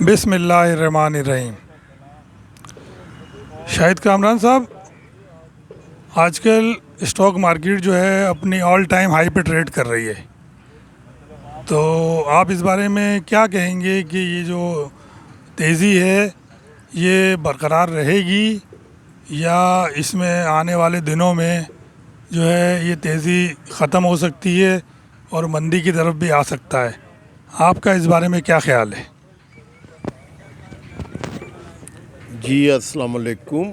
بسم اللہ الرحمن الرحیم۔ شاہد کامران صاحب، آج کل اسٹاک مارکیٹ جو ہے اپنی آل ٹائم ہائی پہ ٹریڈ کر رہی ہے، تو آپ اس بارے میں کیا کہیں گے کہ یہ جو تیزی ہے یہ برقرار رہے گی یا اس میں آنے والے دنوں میں جو ہے یہ تیزی ختم ہو سکتی ہے اور مندی کی طرف بھی آ سکتا ہے؟ آپ کا اس بارے میں کیا خیال ہے؟ جی السلام علیکم۔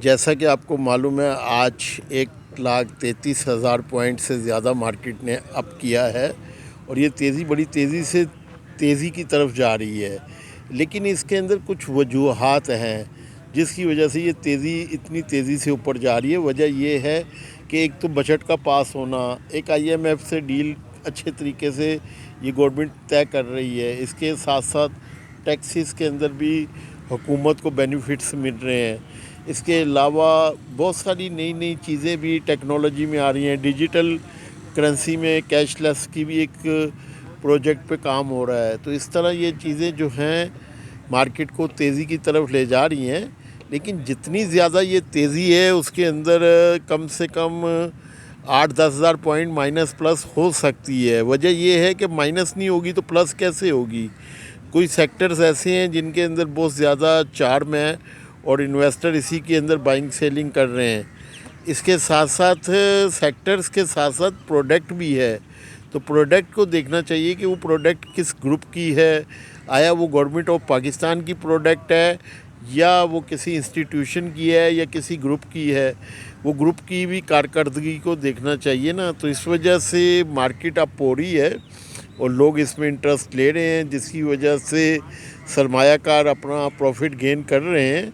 جیسا کہ آپ کو معلوم ہے، آج 1,33,000 پوائنٹ سے زیادہ مارکیٹ نے اپ کیا ہے اور یہ تیزی بڑی تیزی کی طرف جا رہی ہے، لیکن اس کے اندر کچھ وجوہات ہیں جس کی وجہ سے یہ تیزی اتنی تیزی سے اوپر جا رہی ہے۔ وجہ یہ ہے کہ ایک تو بجٹ کا پاس ہونا، ایک IMF سے ڈیل اچھے طریقے سے یہ گورنمنٹ طے کر رہی ہے، اس کے ساتھ ساتھ ٹیکسز کے اندر بھی حکومت کو بینیفٹس مل رہے ہیں۔ اس کے علاوہ بہت ساری نئی چیزیں بھی ٹیکنالوجی میں آ رہی ہیں، ڈیجیٹل کرنسی میں کیش لیس کی بھی ایک پروجیکٹ پہ کام ہو رہا ہے، تو اس طرح یہ چیزیں جو ہیں مارکیٹ کو تیزی کی طرف لے جا رہی ہیں۔ لیکن جتنی زیادہ یہ تیزی ہے اس کے اندر کم سے کم 8-10 ہزار پوائنٹ مائنس پلس ہو سکتی ہے۔ وجہ یہ ہے کہ مائنس نہیں ہوگی تو پلس کیسے ہوگی؟ کوئی سیکٹرز ایسے ہیں جن کے اندر بہت زیادہ چارم ہے اور انویسٹر اسی کے اندر بائنگ سیلنگ کر رہے ہیں۔ اس کے ساتھ ساتھ سیکٹرز کے ساتھ ساتھ پروڈکٹ بھی ہے، تو پروڈکٹ کو دیکھنا چاہیے کہ وہ پروڈکٹ کس گروپ کی ہے، آیا وہ گورنمنٹ آف پاکستان کی پروڈکٹ ہے یا وہ کسی انسٹیٹیوشن کی ہے یا کسی گروپ کی ہے۔ وہ گروپ کی بھی کارکردگی کو دیکھنا چاہیے نا، تو اس وجہ سے مارکیٹ اپ ہو رہی ہے اور لوگ اس میں انٹرسٹ لے رہے ہیں، جس کی وجہ سے سرمایہ کار اپنا پروفٹ گین کر رہے ہیں۔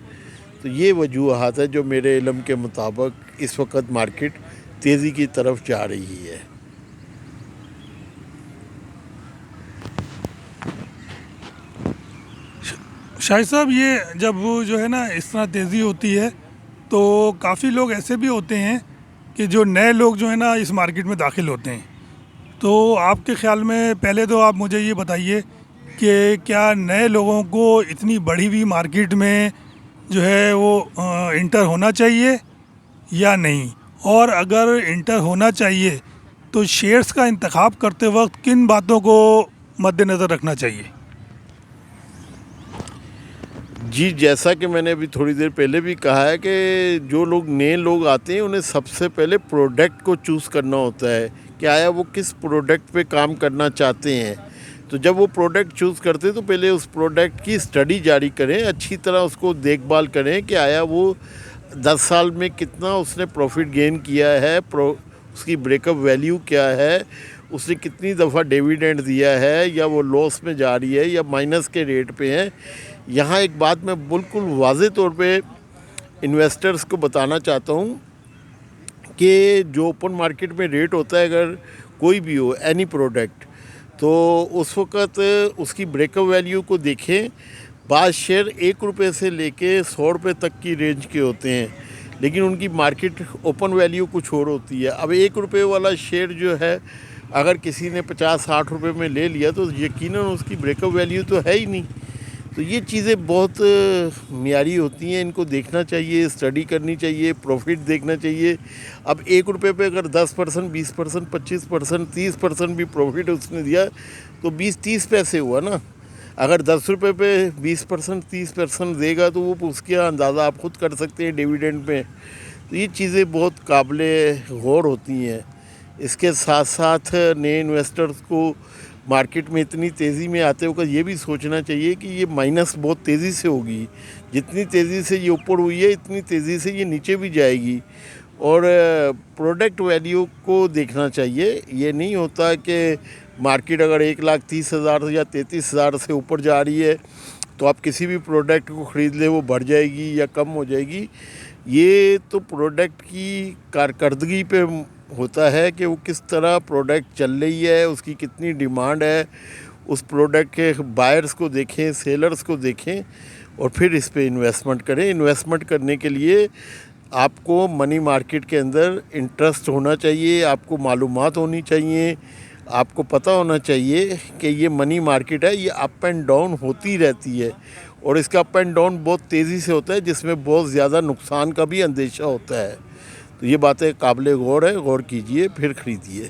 تو یہ وجوہات ہے جو میرے علم کے مطابق اس وقت مارکیٹ تیزی کی طرف جا رہی ہے۔ شاہد صاحب، یہ جب جو ہے نا اس طرح تیزی ہوتی ہے تو کافی لوگ ایسے بھی ہوتے ہیں کہ جو نئے لوگ جو ہے نا اس مارکیٹ میں داخل ہوتے ہیں، تو آپ کے خیال میں پہلے تو آپ مجھے یہ بتائیے کہ کیا نئے لوگوں کو اتنی بڑھی ہوئی مارکیٹ میں جو ہے وہ انٹر ہونا چاہیے یا نہیں، اور اگر انٹر ہونا چاہیے تو شیئرز کا انتخاب کرتے وقت کن باتوں کو مد نظر رکھنا چاہیے؟ جی، جیسا کہ میں نے ابھی تھوڑی دیر پہلے بھی کہا ہے کہ جو لوگ نئے لوگ آتے ہیں انہیں سب سے پہلے پروڈکٹ کو چوز کرنا ہوتا ہے کہ آیا وہ کس پروڈکٹ پہ کام کرنا چاہتے ہیں۔ تو جب وہ پروڈکٹ چوز کرتے ہیں تو پہلے اس پروڈکٹ کی اسٹڈی جاری کریں، اچھی طرح اس کو دیکھ بھال کریں کہ آیا وہ 10 سال میں کتنا اس نے پروفٹ گین کیا ہے، اس کی بریک اپ ویلیو کیا ہے، اس نے کتنی دفعہ ڈیویڈنڈ دیا ہے، یا وہ لاس میں جا رہی ہے یا مائنس کے ریٹ پہ ہے۔ یہاں ایک بات میں بالکل واضح طور پہ انویسٹرز کو بتانا چاہتا ہوں کہ جو اوپن مارکیٹ میں ریٹ ہوتا ہے، اگر کوئی بھی ہو اینی پروڈکٹ، تو اس وقت اس کی بریک اپ ویلیو کو دیکھیں۔ بعض شیئر 1 روپے سے لے کے 100 روپے تک کی رینج کے ہوتے ہیں، لیکن ان کی مارکیٹ اوپن ویلیو کچھ اور ہوتی ہے۔ اب 1 روپے والا شیئر جو ہے اگر کسی نے 50-60 روپے میں لے لیا تو یقیناً اس کی بریک اپ ویلیو تو ہے ہی نہیں۔ تو یہ چیزیں بہت معیاری ہوتی ہیں، ان کو دیکھنا چاہیے، اسٹڈی کرنی چاہیے، پروفٹ دیکھنا چاہیے۔ اب 1 روپے پہ اگر 10%، 20%، 25%، 30% بھی پروفٹ اس نے دیا تو 20-30 پیسے ہوا نا۔ اگر 10 روپے پہ 20%، 30% دے گا تو وہ اس کا اندازہ آپ خود کر سکتے ہیں ڈیویڈنڈ پہ۔ تو یہ چیزیں بہت قابل غور ہوتی ہیں۔ اس کے ساتھ ساتھ نئے انویسٹرز کو مارکیٹ میں اتنی تیزی میں آتے ہوئے یہ بھی سوچنا چاہیے کہ یہ مائنس بہت تیزی سے ہوگی، جتنی تیزی سے یہ اوپر ہوئی ہے اتنی تیزی سے یہ نیچے بھی جائے گی۔ اور پروڈکٹ ویلیو کو دیکھنا چاہیے۔ یہ نہیں ہوتا کہ مارکیٹ اگر 1,30,000 یا 33,000 سے اوپر جا رہی ہے تو آپ کسی بھی پروڈکٹ کو خرید لیں، وہ بڑھ جائے گی یا کم ہو جائے گی۔ یہ تو پروڈکٹ کی کارکردگی پہ ہوتا ہے کہ وہ کس طرح پروڈکٹ چل رہی ہے، اس کی کتنی ڈیمانڈ ہے، اس پروڈکٹ کے بائرز کو دیکھیں، سیلرز کو دیکھیں اور پھر اس پہ انویسٹمنٹ کریں۔ انویسٹمنٹ کرنے کے لیے آپ کو منی مارکیٹ کے اندر انٹرسٹ ہونا چاہیے، آپ کو معلومات ہونی چاہیے، آپ کو پتہ ہونا چاہیے کہ یہ منی مارکیٹ ہے، یہ اپ اینڈ ڈاؤن ہوتی رہتی ہے، اور اس کا اپ اینڈ ڈاؤن بہت تیزی سے ہوتا ہے، جس میں بہت زیادہ نقصان کا بھی اندیشہ ہوتا ہے. تو یہ باتیں قابل غور ہے، غور کیجئے پھر خریدیے.